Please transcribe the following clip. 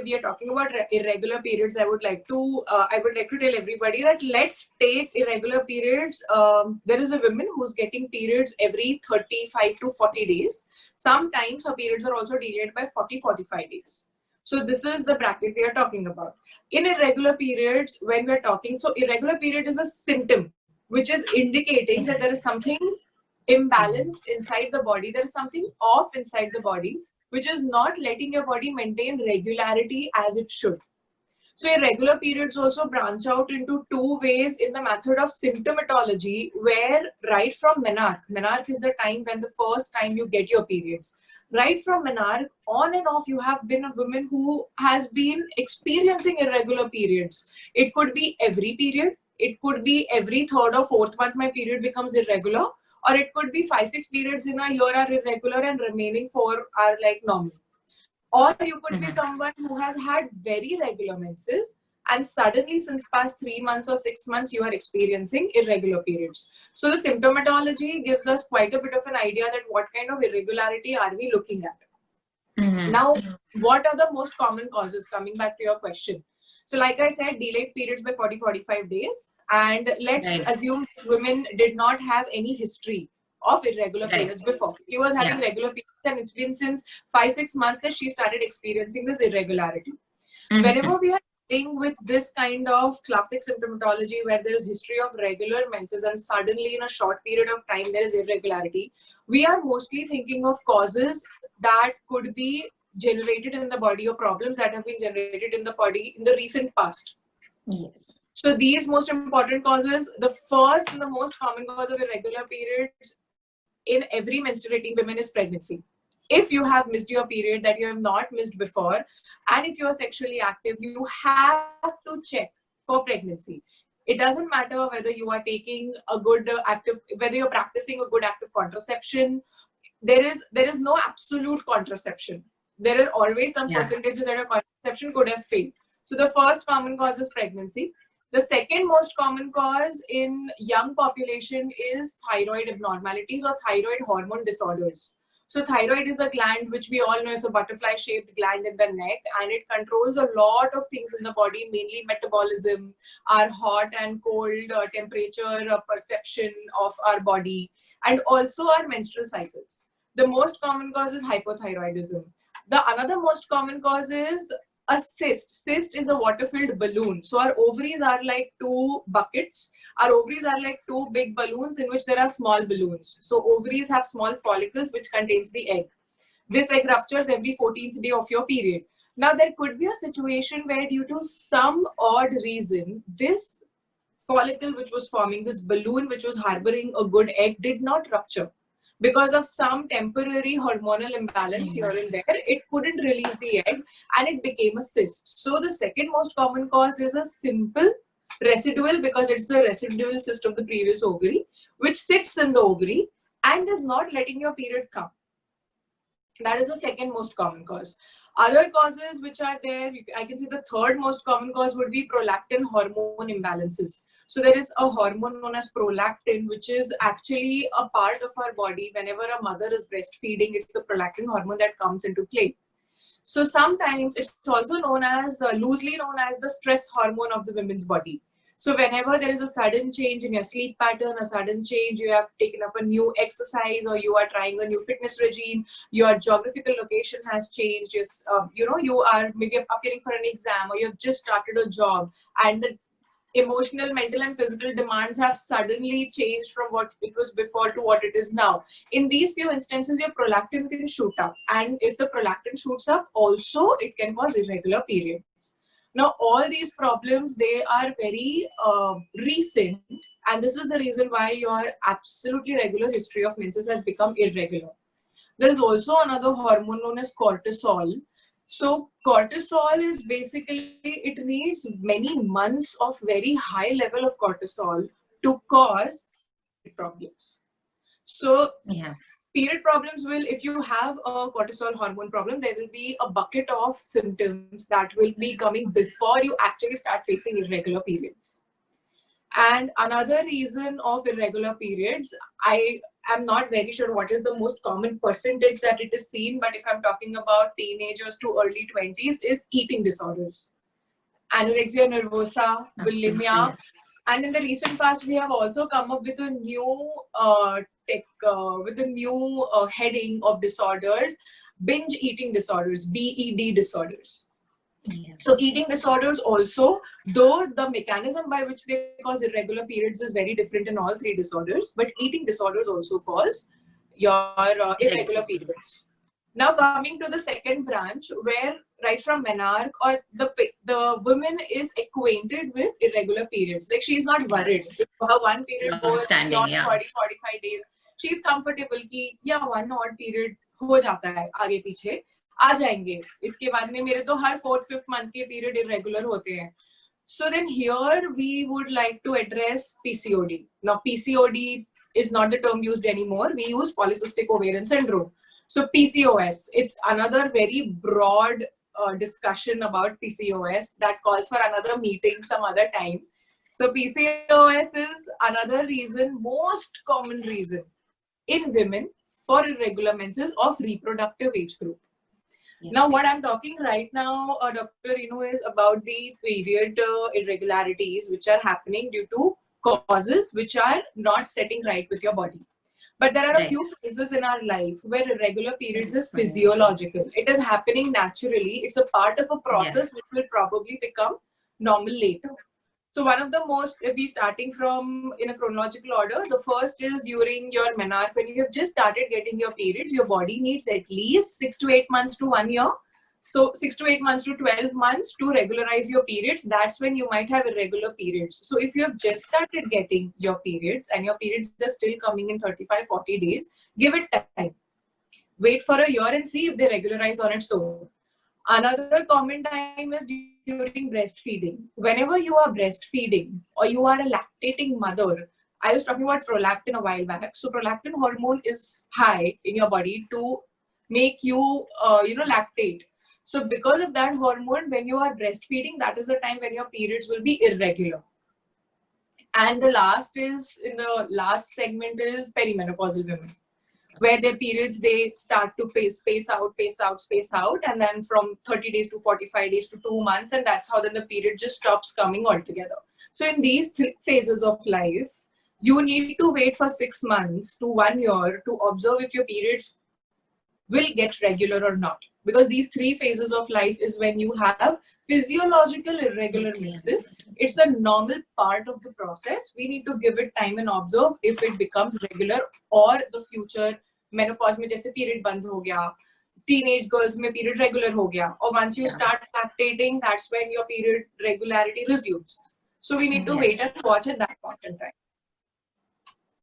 we are talking about irregular periods, I would like to tell everybody that let's take irregular periods. There is a woman who's getting periods every 35 to 40 days. Sometimes her periods are also delayed by 40-45 days. So this is the bracket we are talking about. In irregular periods, when we're talking, so irregular period is a symptom which is indicating that there is something imbalanced inside the body. There is something off inside the body, which is not letting your body maintain regularity as it should. So irregular periods also branch out into two ways in the method of symptomatology, where right from menarche is the time when the first time you get your periods. Right from menarche, on and off, you have been a woman who has been experiencing irregular periods. It could be every period. It could be every third or fourth month my period becomes irregular. Or it could be 5-6 periods in a year are irregular and remaining 4 are like normal. Or you could be someone who has had very regular menses and suddenly since past 3 months or 6 months you are experiencing irregular periods. So the symptomatology gives us quite a bit of an idea that what kind of irregularity are we looking at. Now, what are the most common causes? Coming back to your question. So like I said, delayed periods by 40-45 days. And let's assume women did not have any history of irregular periods before. She was having regular periods and it's been since 5-6 months that she started experiencing this irregularity. Whenever we are dealing with this kind of classic symptomatology where there is history of regular menses and suddenly in a short period of time there is irregularity, we are mostly thinking of causes that could be generated in the body or problems that have been generated in the body in the recent past. Yes. So these most important causes, the first and the most common cause of irregular periods in every menstruating woman is pregnancy. If you have missed your period that you have not missed before, and if you are sexually active, you have to check for pregnancy. It doesn't matter whether you are taking a good whether you're practicing a good active contraception. There is no absolute contraception. There are always some percentages that a contraception could have failed. So the first common cause is pregnancy. The second most common cause in young population is thyroid abnormalities or thyroid hormone disorders. So thyroid is a gland which we all know is a butterfly-shaped gland in the neck, and it controls a lot of things in the body, mainly metabolism, our hot and cold temperature perception of our body, and also our menstrual cycles. The most common cause is hypothyroidism. The another most common cause is a cyst. Cyst is a water-filled balloon. So our ovaries are like two buckets. Our ovaries are like two big balloons in which there are small balloons. So ovaries have small follicles which contains the egg. This egg ruptures every 14th day of your period. Now there could be a situation where due to some odd reason, this follicle which was forming, this balloon which was harboring a good egg did not rupture. Because of some temporary hormonal imbalance here and there, it couldn't release the egg and it became a cyst. So the second most common cause is a simple residual, because it's the residual cyst of the previous ovary, which sits in the ovary and is not letting your period come. That is the second most common cause. Other causes which are there, I can see the third most common cause would be prolactin hormone imbalances. So there is a hormone known as prolactin, which is actually a part of our body. Whenever a mother is breastfeeding, it's the prolactin hormone that comes into play. So sometimes it's also known as, loosely known as the stress hormone of the women's body. So whenever there is a sudden change in your sleep pattern, a sudden change, you have taken up a new exercise or you are trying a new fitness regime, your geographical location has changed, you are maybe appearing for an exam or you have just started a job, and the emotional, mental and physical demands have suddenly changed from what it was before to what it is now. In these few instances, your prolactin can shoot up. And if the prolactin shoots up, also it can cause irregular periods. Now, all these problems, they are very recent. And this is the reason why your absolutely regular history of menses has become irregular. There is also another hormone known as cortisol. So cortisol is basically, it needs many months of very high level of cortisol to cause problems. So period problems will, if you have a cortisol hormone problem, there will be a bucket of symptoms that will be coming before you actually start facing irregular periods. And another reason of irregular periods, I am not very sure what is the most common percentage that it is seen, but if I'm talking about teenagers to early 20s, is eating disorders. Anorexia nervosa, bulimia, and in the recent past, we have also come up with a new heading of disorders, binge eating disorders, BED disorders. So eating disorders also, though the mechanism by which they cause irregular periods is very different in all three disorders, but eating disorders also cause your irregular periods. Now coming to the second branch, where right from menarche or the woman is acquainted with irregular periods. Like she's not worried. If her one period goes beyond 40-45 days, she's comfortable कि yeah, one odd period हो जाता है आगे पीछे आ जाएंगे. इसके बाद में मेरे तो हर 4th-5th month के period irregular होते हैं. So then here we would like to address PCOD. Now PCOD is not the term used anymore. We use polycystic ovarian syndrome. So PCOS, it's another very broad discussion about PCOS that calls for another meeting some other time. So PCOS is another reason, most common reason in women for irregular menses of reproductive age group. Now, what I'm talking right now, Dr. Renu, is about the period irregularities which are happening due to causes which are not setting right with your body. But there are a few phases in our life where irregular periods is physiological. It is happening naturally. It's a part of a process which will probably become normal later. So one of the most, if we starting from in a chronological order, the first is during your menarche, when you have just started getting your periods, your body needs at least 6 to 8 months to 1 year. So 6 to 8 months to 12 months to regularize your periods. That's when you might have irregular periods. So if you have just started getting your periods and your periods are still coming in 35-40 days, give it time. Wait for a year and see if they regularize on its own. Another common time is during breastfeeding. Whenever you are breastfeeding or you are a lactating mother, I was talking about prolactin a while back. So prolactin hormone is high in your body to make you, lactate. So because of that hormone, when you are breastfeeding, that is the time when your periods will be irregular. And the last is, in the last segment, is perimenopausal women, where their periods, they start to space out, and then from 30 days to 45 days to 2 months, and that's how then the period just stops coming altogether. So in these 3 phases of life, you need to wait for 6 months to 1 year to observe if your periods will get regular or not. Because these 3 phases of life is when you have physiological irregular menses. It's a normal part of the process. We need to give it time and observe if it becomes regular or the future menopause में जैसे period बंद हो गया, teenage girls में period regular हो गया, or once you start lactating, that's when your period regularity resumes. So we need to wait and watch at that point in time.